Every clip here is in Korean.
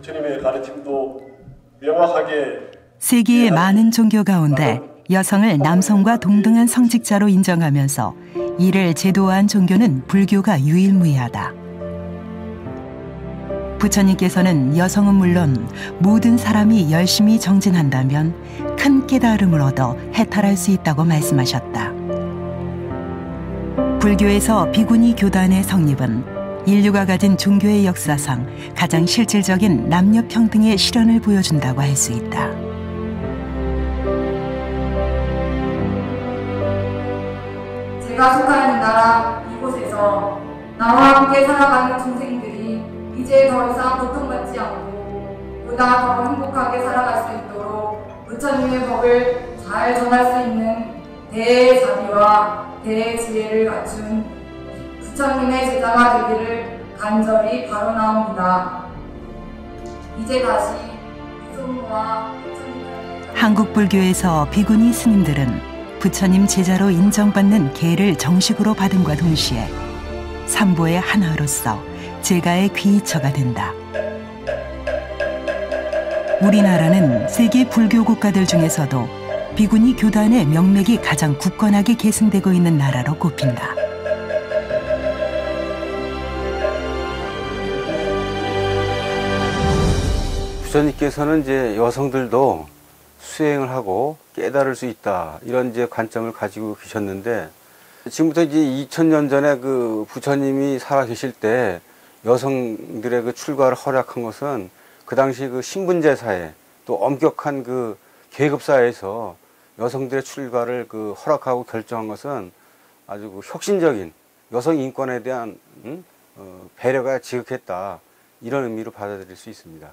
부처님의 가르침도 명확하게 세계의 많은 종교 가운데 여성을 남성과 동등한 성직자로 인정하면서 이를 제도화한 종교는 불교가 유일무이하다. 부처님께서는 여성은 물론 모든 사람이 열심히 정진한다면 큰 깨달음을 얻어 해탈할 수 있다고 말씀하셨다. 불교에서 비구니 교단의 성립은 인류가 가진 종교의 역사상 가장 실질적인 남녀 평등의 실현을 보여준다고 할 수 있다. 제가 속한 이 나라 이곳에서 나와 함께 살아가는 중생들이 이제 더 이상 고통받지 않고 보다 더 행복하게 살아갈 수 있도록 부처님의 법을 잘 전할 수 있는 대자비와 대지혜를 갖춘 부처님의 제자가 되기를 간절히 바라옵니다. 이제 다시 부처님과 한국 불교에서 비구니 스님들은 부처님 제자로 인정받는 계를 정식으로 받음과 동시에 삼보의 하나로서 제가의 귀처가 된다. 우리나라는 세계 불교 국가들 중에서도 비구니 교단의 명맥이 가장 굳건하게 계승되고 있는 나라로 꼽힌다. 부처님께서는 이제 여성들도 수행을 하고 깨달을 수 있다, 이런 이제 관점을 가지고 계셨는데, 지금부터 이제 2000년 전에 그 부처님이 살아 계실 때 여성들의 그 출가를 허락한 것은 그 당시 그 신분제사회 또 엄격한 그 계급사회에서 여성들의 출가를 그 허락하고 결정한 것은 아주 그 혁신적인 여성 인권에 대한 배려가 지극했다, 이런 의미로 받아들일 수 있습니다.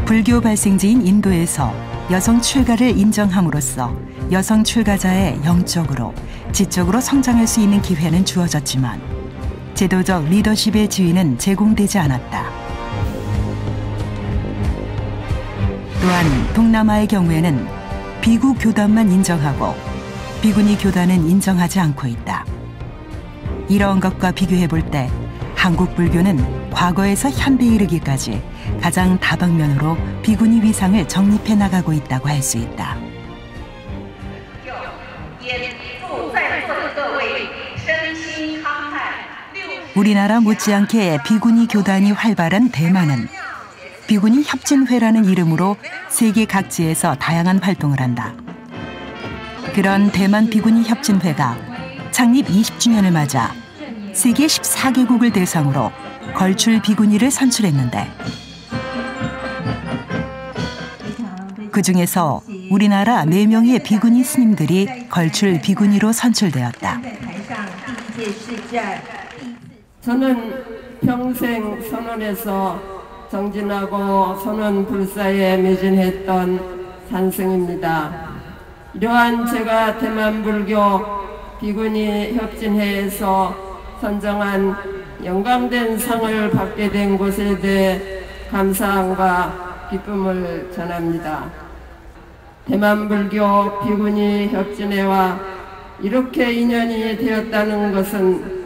불교 발생지인 인도에서 여성 출가를 인정함으로써 여성 출가자의 영적으로, 지적으로 성장할 수 있는 기회는 주어졌지만 제도적 리더십의 지위는 제공되지 않았다. 또한 동남아의 경우에는 비구 교단만 인정하고 비구니 교단은 인정하지 않고 있다. 이런 것과 비교해 볼 때 한국 불교는 과거에서 현대에 이르기까지 가장 다방면으로 비구니 위상을 정립해 나가고 있다고 할 수 있다. 우리나라 못지않게 비구니 교단이 활발한 대만은 비구니 협진회라는 이름으로 세계 각지에서 다양한 활동을 한다. 그런 대만 비구니 협진회가 창립 20주년을 맞아 세계 14개국을 대상으로 걸출 비구니를 선출했는데, 그중에서 우리나라 4명의 비구니 스님들이 걸출 비구니로 선출되었다. 저는 평생 선원에서 정진하고 선원 불사에 매진했던 산승입니다. 이러한 제가 대만불교 비구니 협진회에서 선정한 영광된 상을 받게 된 곳에 대해 감사함과 기쁨을 전합니다. 대만불교 비구니 협진회와 이렇게 인연이 되었다는 것은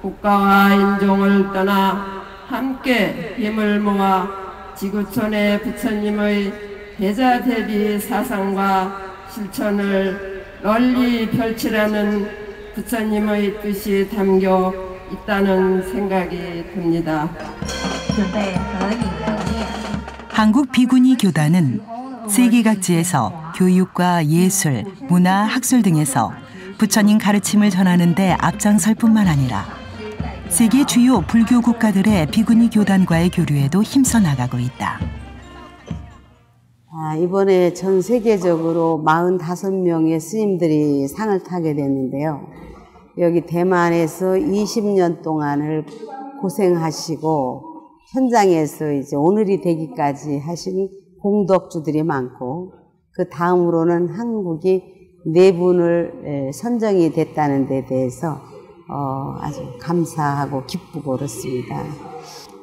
국가와 인종을 떠나 함께 힘을 모아 지구촌의 부처님의 대자대비 사상과 실천을 널리 펼치라는 부처님의 뜻이 담겨 있다는 생각이 듭니다. 한국 비구니 교단은 세계 각지에서 교육과 예술, 문화, 학술 등에서 부처님 가르침을 전하는 데 앞장설 뿐만 아니라 세계 주요 불교 국가들의 비구니 교단과의 교류에도 힘써 나가고 있다. 이번에 전 세계적으로 45명의 스님들이 상을 타게 됐는데요. 여기 대만에서 20년 동안을 고생하시고 현장에서 이제 오늘이 되기까지 하신 공덕주들이 많고, 그 다음으로는 한국이 4분을 선정이 됐다는 데 대해서 아주 감사하고 기쁘고 그렇습니다.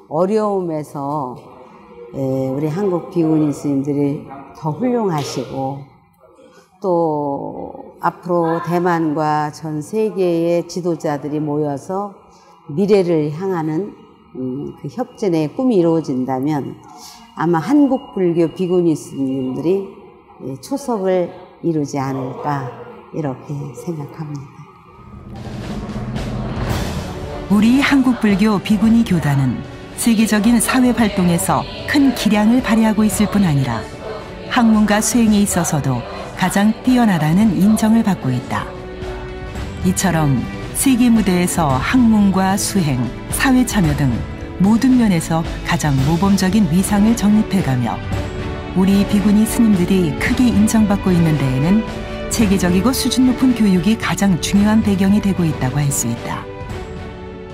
어려움에서 우리 한국 비구니 스님들이 더 훌륭하시고, 또 앞으로 대만과 전 세계의 지도자들이 모여서 미래를 향하는 그 협진의 꿈이 이루어진다면 아마 한국 불교 비구니 스님들이 초석을 이루지 않을까 이렇게 생각합니다. 우리 한국불교 비구니 교단은 세계적인 사회 활동에서 큰 기량을 발휘하고 있을 뿐 아니라 학문과 수행에 있어서도 가장 뛰어나다는 인정을 받고 있다. 이처럼 세계 무대에서 학문과 수행, 사회 참여 등 모든 면에서 가장 모범적인 위상을 정립해가며 우리 비구니 스님들이 크게 인정받고 있는 데에는 체계적이고 수준 높은 교육이 가장 중요한 배경이 되고 있다고 할 수 있다.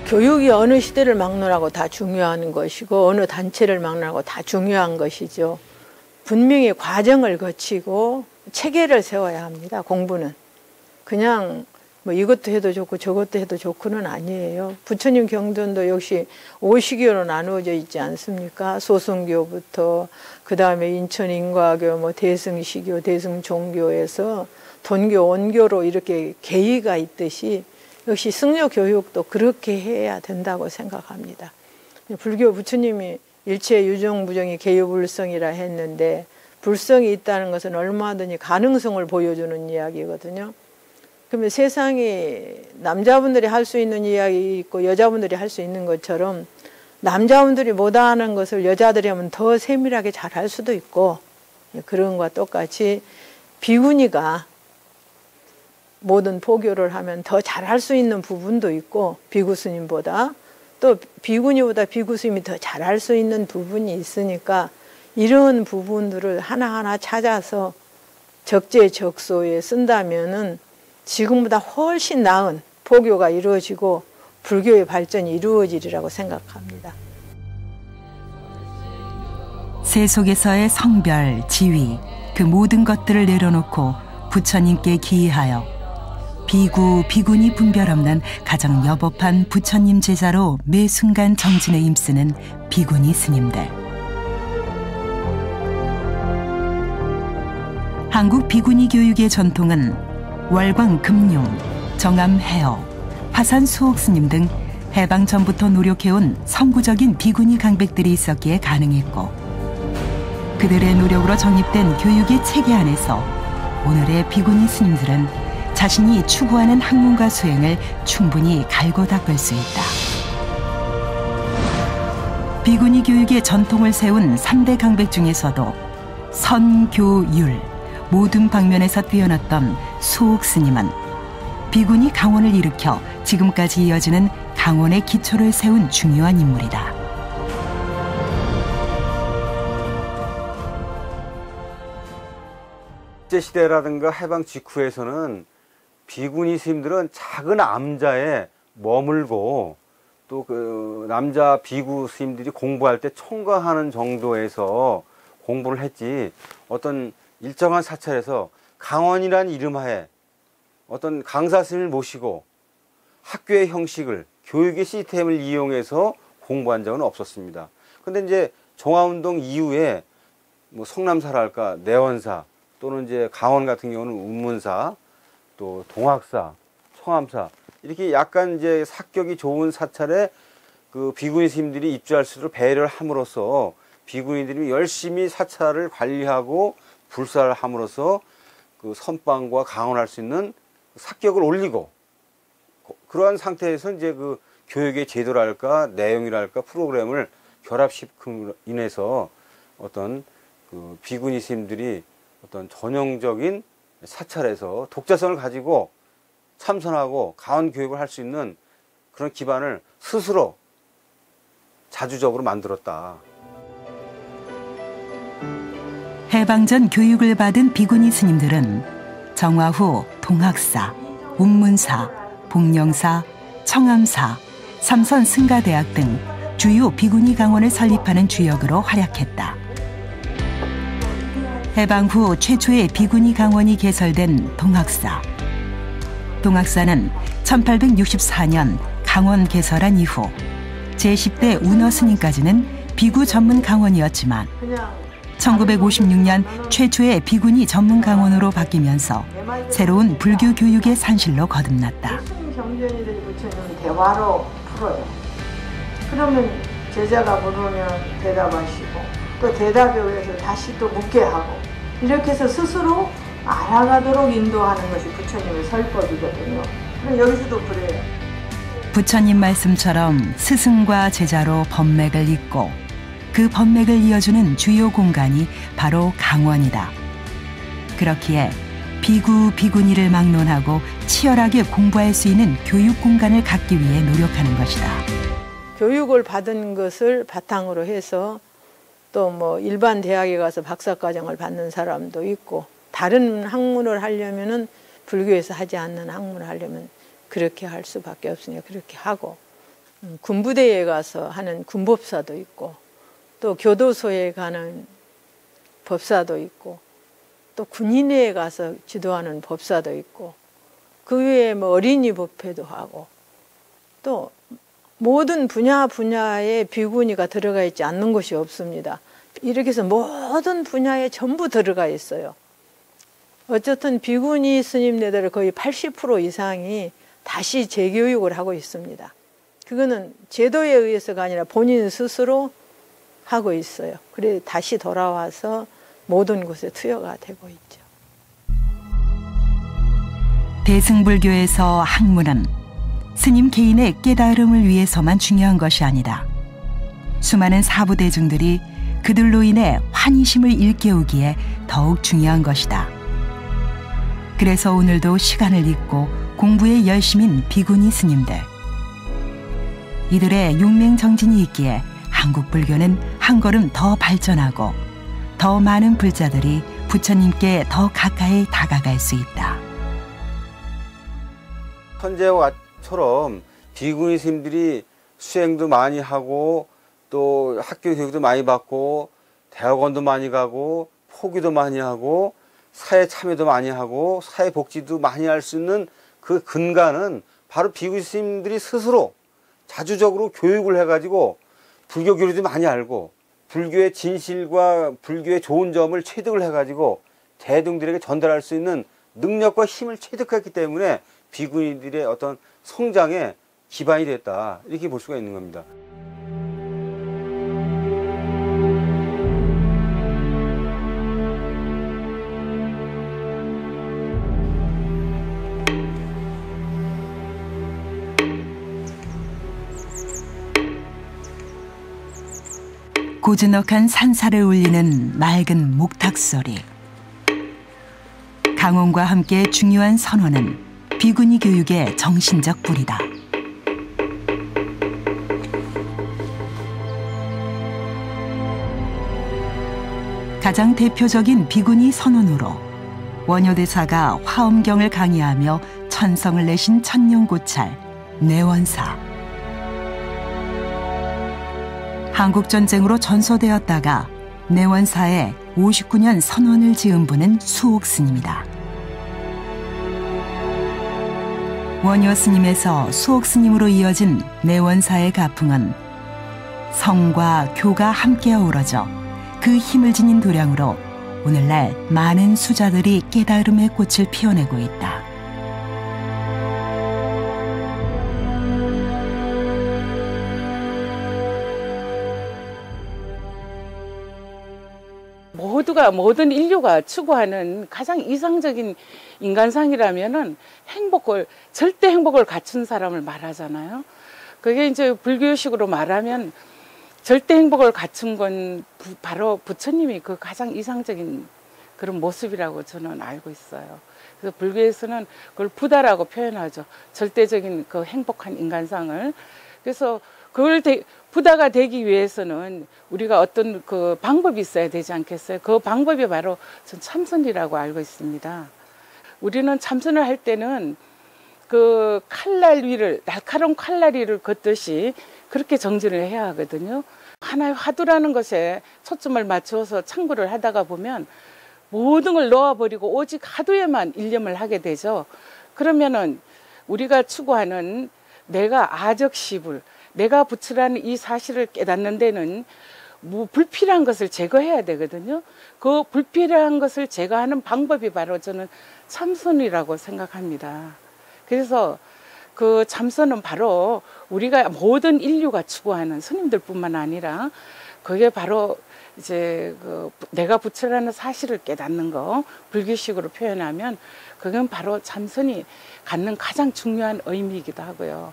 교육이 어느 시대를 막론하고 다 중요한 것이고 어느 단체를 막론하고 다 중요한 것이죠. 분명히 과정을 거치고 체계를 세워야 합니다. 공부는. 그냥 뭐 이것도 해도 좋고 저것도 해도 좋고는 아니에요. 부처님 경전도 역시 5시교로 나누어져 있지 않습니까? 소승교부터 그 다음에 인천인과교, 뭐 대승시교, 대승종교에서 돈교, 원교로 이렇게 계의가 있듯이 역시 승려 교육도 그렇게 해야 된다고 생각합니다. 불교 부처님이 일체 유정부정이 개유불성이라 했는데 불성이 있다는 것은 얼마든지 가능성을 보여주는 이야기거든요. 그러면 세상에 남자분들이 할 수 있는 이야기 있고 여자분들이 할 수 있는 것처럼 남자분들이 못하는 것을 여자들이 하면 더 세밀하게 잘할 수도 있고 그런 것과 똑같이 비구니가 모든 포교를 하면 더 잘할 수 있는 부분도 있고 비구 스님보다 또 비구니보다 비구 스님이 더 잘할 수 있는 부분이 있으니까 이런 부분들을 하나하나 찾아서 적재적소에 쓴다면은 지금보다 훨씬 나은 포교가 이루어지고 불교의 발전이 이루어지리라고 생각합니다. 세속에서의 성별, 지위, 그 모든 것들을 내려놓고 부처님께 기의하여 비구, 비구니 분별 없는 가장 여법한 부처님 제자로 매 순간 정진에 힘쓰는 비구니 스님들. 한국 비구니 교육의 전통은 월광 금룡, 정암 해어, 화산 수옥 스님 등 해방 전부터 노력해온 선구적인 비구니 강백들이 있었기에 가능했고 그들의 노력으로 정립된 교육의 체계 안에서 오늘의 비구니 스님들은 자신이 추구하는 학문과 수행을 충분히 갈고 닦을 수 있다. 비구니 교육의 전통을 세운 3대 강백 중에서도 선교율, 모든 방면에서 뛰어났던 수옥 스님은 비구니 강원을 일으켜 지금까지 이어지는 강원의 기초를 세운 중요한 인물이다. 일제시대라든가 해방 직후에서는 비구니 스님들은 작은 암자에 머물고 또 그 남자 비구 스님들이 공부할 때 총괄하는 정도에서 공부를 했지 어떤 일정한 사찰에서 강원이라는 이름하에 어떤 강사 스님을 모시고 학교의 형식을 교육의 시스템을 이용해서 공부한 적은 없었습니다. 근데 이제 정화운동 이후에 뭐 성남사랄까 내원사 또는 이제 강원 같은 경우는 운문사 또 동학사, 청암사 이렇게 약간 이제 사격이 좋은 사찰에 그 비구니 스님들이 입주할 수 있도록 배려를 함으로써 비구니들이 열심히 사찰을 관리하고 불사를 함으로써 그 선방과 강원할 수 있는 사격을 올리고 그러한 상태에서 이제 그 교육의 제도랄까 내용이랄까 프로그램을 결합시킴으로 인해서 어떤 그 비구니 스님들이 어떤 전형적인 사찰에서 독자성을 가지고 참선하고 가원 교육을 할 수 있는 그런 기반을 스스로 자주적으로 만들었다. 해방전 교육을 받은 비구니 스님들은 정화 후 동학사, 운문사, 복령사, 청암사, 삼선 승가대학 등 주요 비구니 강원을 설립하는 주역으로 활약했다. 해방 후 최초의 비구니 강원이 개설된 동학사. 동학사는 1864년 강원 개설한 이후 제10대 운어 스님까지는 비구 전문 강원이었지만 1956년 최초의 비구니 전문 강원으로 바뀌면서 새로운 불교 교육의 산실로 거듭났다. 경전이들이 부처님은 대화로 풀어요. 그러면 제자가 물으면 대답하시고 또 대답에 의해서 다시 또 묻게 하고 이렇게 해서 스스로 알아가도록 인도하는 것이 부처님의 설법이거든요. 그럼 여기서도 그래요. 부처님 말씀처럼 스승과 제자로 법맥을 잇고 그 법맥을 이어주는 주요 공간이 바로 강원이다. 그렇기에 비구, 비구니를 막론하고 치열하게 공부할 수 있는 교육 공간을 갖기 위해 노력하는 것이다. 교육을 받은 것을 바탕으로 해서 또 뭐 일반 대학에 가서 박사과정을 받는 사람도 있고 다른 학문을 하려면은 불교에서 하지 않는 학문을 하려면 그렇게 할 수밖에 없으니까 그렇게 하고 군부대에 가서 하는 군법사도 있고 또 교도소에 가는 법사도 있고 또 군인회에 가서 지도하는 법사도 있고 그 외에 뭐 어린이 법회도 하고 또 모든 분야에 비구니가 들어가 있지 않는 곳이 없습니다. 이렇게 해서 모든 분야에 전부 들어가 있어요. 어쨌든 비구니 스님네들 거의 80% 이상이 다시 재교육을 하고 있습니다. 그거는 제도에 의해서가 아니라 본인 스스로 하고 있어요. 그래 다시 돌아와서 모든 곳에 투여가 되고 있죠. 대승불교에서 학문은 스님 개인의 깨달음을 위해서만 중요한 것이 아니다. 수많은 사부대중들이 그들로 인해 환희심을 일깨우기에 더욱 중요한 것이다. 그래서 오늘도 시간을 잊고 공부에 열심인 비구니 스님들. 이들의 용맹정진이 있기에 한국 불교는 한 걸음 더 발전하고 더 많은 불자들이 부처님께 더 가까이 다가갈 수 있다. 현재처럼 비구니 스님들이 수행도 많이 하고 또 학교 교육도 많이 받고 대학원도 많이 가고 포기도 많이 하고 사회 참여도 많이 하고 사회 복지도 많이 할 수 있는 그 근간은 바로 비구니 스님들이 스스로 자주적으로 교육을 해가지고 불교 교리도 많이 알고 불교의 진실과 불교의 좋은 점을 체득을 해가지고 대중들에게 전달할 수 있는 능력과 힘을 체득했기 때문에 비구니들의 어떤 성장에 기반이 됐다, 이렇게 볼 수가 있는 겁니다. 고즈넉한 산사를 울리는 맑은 목탁 소리. 강원과 함께 중요한 선원은 비구니 교육의 정신적 뿌리다. 가장 대표적인 비구니 선원으로 원효대사가 화엄경을 강의하며 천성을 내신 천룡고찰 내원사. 한국전쟁으로 전소되었다가 내원사에 59년 선원을 지은 분은 수옥 스님이다. 원효 스님에서 수옥 스님으로 이어진 내원사의 가풍은 성과 교가 함께 어우러져 그 힘을 지닌 도량으로 오늘날 많은 수자들이 깨달음의 꽃을 피워내고 있다. 모든 인류가 추구하는 가장 이상적인 인간상이라면은 절대 행복을 갖춘 사람을 말하잖아요. 그게 이제 불교식으로 말하면 절대 행복을 갖춘 건 바로 부처님이 그 가장 이상적인 그런 모습이라고 저는 알고 있어요. 그래서 불교에서는 그걸 부다라고 표현하죠. 절대적인 그 행복한 인간상을. 그래서 그걸 부다가 되기 위해서는 우리가 어떤 그 방법이 있어야 되지 않겠어요? 그 방법이 바로 전 참선이라고 알고 있습니다. 우리는 참선을 할 때는 그 날카로운 칼날 위를 걷듯이 그렇게 정진을 해야 하거든요. 하나의 화두라는 것에 초점을 맞춰서 참고를 하다가 보면 모든 걸 놓아버리고 오직 화두에만 일념을 하게 되죠. 그러면은 우리가 추구하는 내가 아적시불, 내가 부처라는 이 사실을 깨닫는 데는 불필요한 것을 제거해야 되거든요. 그 불필요한 것을 제거하는 방법이 바로 저는 참선이라고 생각합니다. 그래서 그 참선은 바로 우리가 모든 인류가 추구하는 스님들뿐만 아니라 그게 바로 이제 그 내가 부처라는 사실을 깨닫는 거, 불교식으로 표현하면 그건 바로 참선이 갖는 가장 중요한 의미이기도 하고요.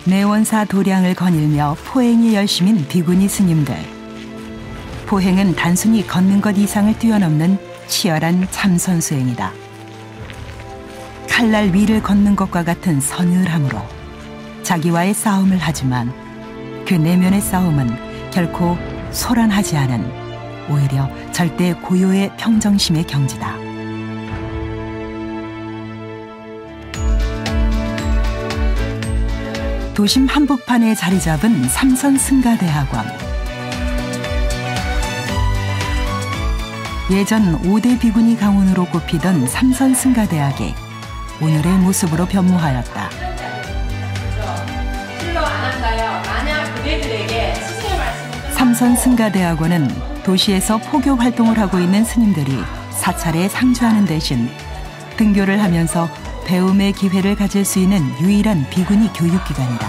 내원사 도량을 거닐며 포행에 열심인 비구니 스님들. 포행은 단순히 걷는 것 이상을 뛰어넘는 치열한 참선 수행이다. 칼날 위를 걷는 것과 같은 서늘함으로 자기와의 싸움을 하지만 그 내면의 싸움은 결코 소란하지 않은 오히려 절대 고요의 평정심의 경지다. 도심 한복판에 자리 잡은 삼선승가대학원. 예전 5대 비구니 강원으로 꼽히던 삼선승가대학이 오늘의 모습으로 변모하였다. 삼선승가대학원은 도시에서 포교 활동을 하고 있는 스님들이 사찰에 상주하는 대신 등교를 하면서 배움의 기회를 가질 수 있는 유일한 비구니 교육기관이다.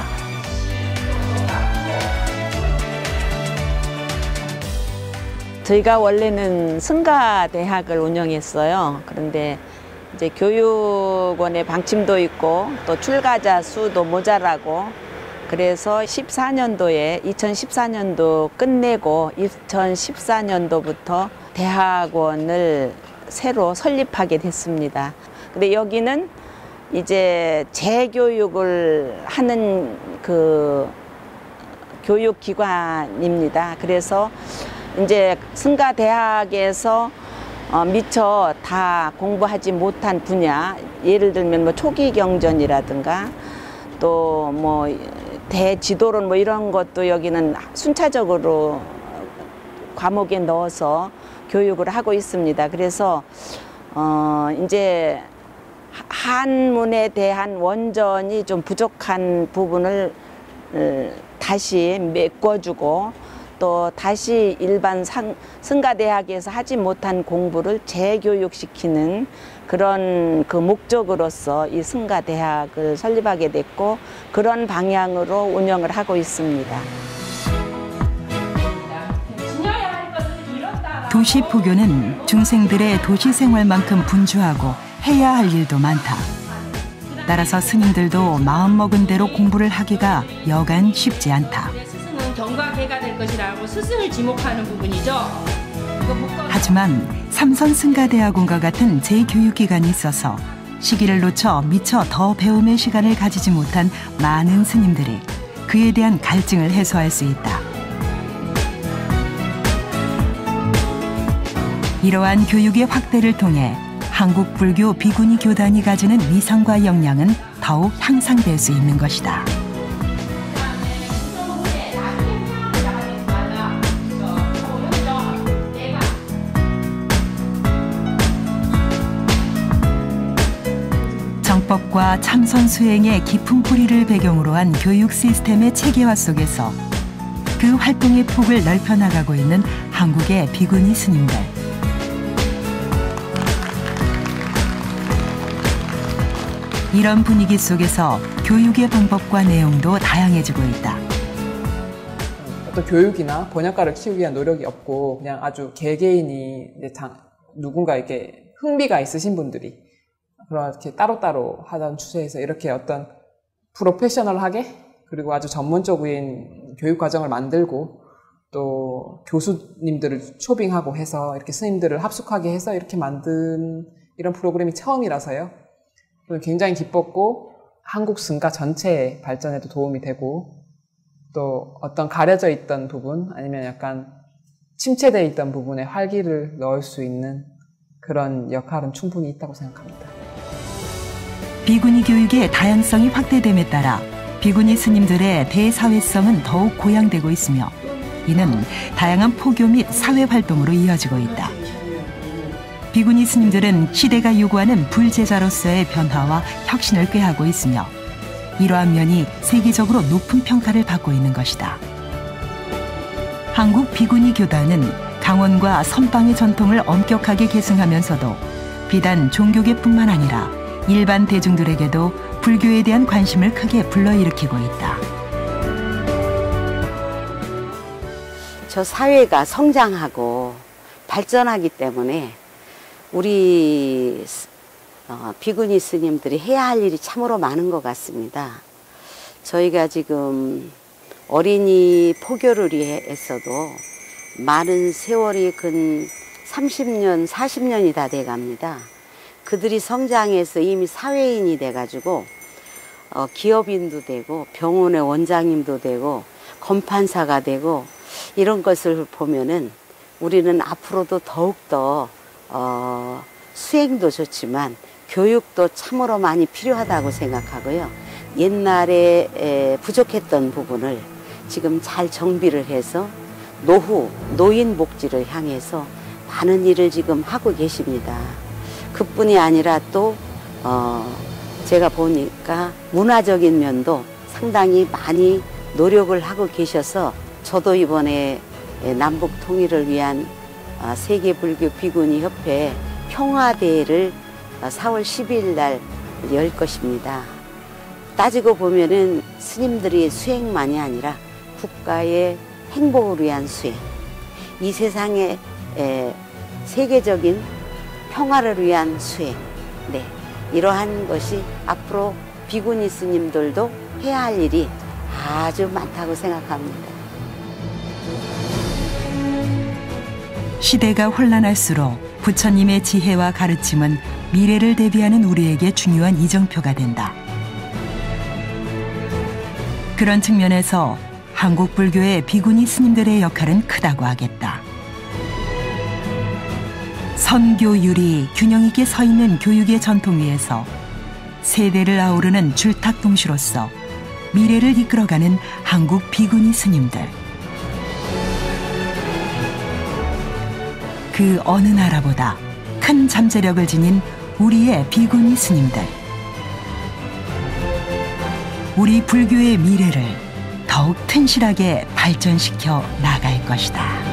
저희가 원래는 승가대학을 운영했어요. 그런데 이제 교육원의 방침도 있고 또 출가자 수도 모자라고 그래서 2014년도 끝내고 2014년도부터 대학원을 새로 설립하게 됐습니다. 근데 여기는 이제 재교육을 하는 그 교육기관입니다. 그래서 이제 승가대학에서 미처 다 공부하지 못한 분야, 예를 들면 뭐 초기경전이라든가 또 뭐 대지도론 뭐 이런 것도 여기는 순차적으로 과목에 넣어서 교육을 하고 있습니다. 그래서 이제 한문에 대한 원전이 좀 부족한 부분을 다시 메꿔주고 또 다시 일반 승가대학에서 하지 못한 공부를 재교육시키는 그런 그 목적으로서 이 승가대학을 설립하게 됐고 그런 방향으로 운영을 하고 있습니다. 도시 포교는 중생들의 도시 생활만큼 분주하고 해야 할 일도 많다. 따라서 스님들도 마음먹은 대로 공부를 하기가 여간 쉽지 않다. 스승은 경과계가 될 것이라고 스승을 지목하는 부분이죠. 하지만 삼선승가대학원과 같은 재교육기관이 있어서 시기를 놓쳐 미처 더 배움의 시간을 가지지 못한 많은 스님들이 그에 대한 갈증을 해소할 수 있다. 이러한 교육의 확대를 통해 한국 불교 비구니 교단이 가지는 위상과 역량은 더욱 향상될 수 있는 것이다. 정법과 참선 수행의 깊은 뿌리를 배경으로 한 교육 시스템의 체계화 속에서 그 활동의 폭을 넓혀 나가고 있는 한국의 비구니 스님들. 이런 분위기 속에서 교육의 방법과 내용도 다양해지고 있다. 어떤 교육이나 번역가를 키우기 위한 노력이 없고 그냥 아주 개개인이 이제 누군가 이렇게 흥미가 있으신 분들이 그렇게 따로따로 하던 추세에서 이렇게 어떤 프로페셔널하게 그리고 아주 전문적인 교육 과정을 만들고 또 교수님들을 초빙하고 해서 이렇게 스님들을 합숙하게 해서 이렇게 만든 이런 프로그램이 처음이라서요. 굉장히 기뻤고 한국 승가 전체의 발전에도 도움이 되고 또 어떤 가려져 있던 부분 아니면 약간 침체되어 있던 부분에 활기를 넣을 수 있는 그런 역할은 충분히 있다고 생각합니다. 비구니 교육의 다양성이 확대됨에 따라 비구니 스님들의 대사회성은 더욱 고양되고 있으며 이는 다양한 포교 및 사회활동으로 이어지고 있다. 비구니 스님들은 시대가 요구하는 불제자로서의 변화와 혁신을 꾀하고 있으며 이러한 면이 세계적으로 높은 평가를 받고 있는 것이다. 한국 비구니 교단은 강원과 선방의 전통을 엄격하게 계승하면서도 비단 종교계뿐만 아니라 일반 대중들에게도 불교에 대한 관심을 크게 불러일으키고 있다. 저 사회가 성장하고 발전하기 때문에 우리 비구니 스님들이 해야 할 일이 참으로 많은 것 같습니다. 저희가 지금 어린이 포교를 위해서도 많은 세월이 근 30년, 40년이 다 돼갑니다. 그들이 성장해서 이미 사회인이 돼가지고 기업인도 되고 병원의 원장님도 되고 검판사가 되고 이런 것을 보면은 우리는 앞으로도 더욱더 수행도 좋지만 교육도 참으로 많이 필요하다고 생각하고요. 옛날에 부족했던 부분을 지금 잘 정비를 해서 노인 복지를 향해서 많은 일을 지금 하고 계십니다. 그뿐이 아니라 또 제가 보니까 문화적인 면도 상당히 많이 노력을 하고 계셔서 저도 이번에 남북 통일을 위한 세계불교 비구니 협회 평화대회를 4월 12일 날 열 것입니다. 따지고 보면은 스님들이 수행만이 아니라 국가의 행복을 위한 수행, 이 세상의 세계적인 평화를 위한 수행, 네, 이러한 것이 앞으로 비구니 스님들도 해야 할 일이 아주 많다고 생각합니다. 시대가 혼란할수록 부처님의 지혜와 가르침은 미래를 대비하는 우리에게 중요한 이정표가 된다. 그런 측면에서 한국 불교의 비구니 스님들의 역할은 크다고 하겠다. 선교율이 균형 있게 서 있는 교육의 전통 위에서 세대를 아우르는 줄탁동시로서 미래를 이끌어가는 한국 비구니 스님들. 그 어느 나라보다 큰 잠재력을 지닌 우리의 비구니 스님들. 우리 불교의 미래를 더욱 튼실하게 발전시켜 나갈 것이다.